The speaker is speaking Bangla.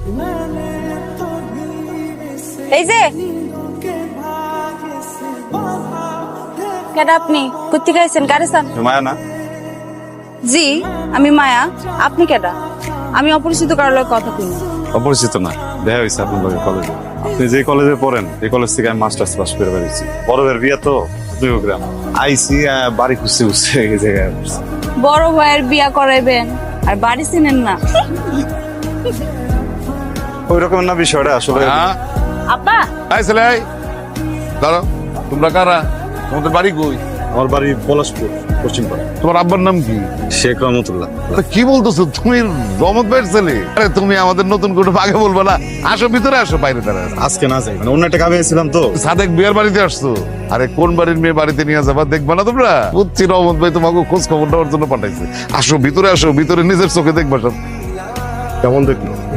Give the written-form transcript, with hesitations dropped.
এই যে কেডা আপনি কোথেকে আইছেন কারে চান? মায়া না? জি আমি মায়া। আপনি কেডা? আমি অপরিচিত কারোর লগে কথা কই না। অপরিচিত না, দেখা হয়েছে আপনার লগে কলেজে। আপনি যে কলেজে পড়েন এই কলেজ থেকে আমি মাস্টার্স পাস করে বেরিয়েছি। বড়দের বিয়ে তো 2 গ্রাম আইসি, বাড়ি খুঁজতে খুঁজতে এই জায়গায় আসছি। বড় ভাইয়ের বিয়া করাইবেন আর বাড়ি চিনেন না? ওই রকম না বিষয়টা আসলে। হ্যাঁ আপা এই ছেলে এই, দাঁড়াও। তোমরা কারা? তোমাদের বাড়ি কই? আমার বাড়ি পলাশপুর, পশ্চিমপাড়া। তোমার আব্বার নাম কি? শেখ রহমতুল্লাহ। আরে কি বলতেছো তুমি? রহমত ভাইয়ের ছেলে? আরে তুমি আমাদের নতুন কোনো আগে বলবো না। আসো ভিতরে আসো, বাইরে দাঁড়ায়। আজকে না যাই, মানে অন্য একটা কামে এসেছিলাম তো। সাদেক বিয়ার বাড়িতে আসছো? আরে কোন বাড়ির মেয়ে বাড়িতে নিয়ে যাবা দেখবা না তোমরা? বুঝছি রহমত ভাই তোমাকে খোঁজ খবর দেওয়ার জন্য পাঠাইছে। আসো ভিতরে আসো, ভিতরে নিজের চোখে দেখবা সব। কেমন দেখলো?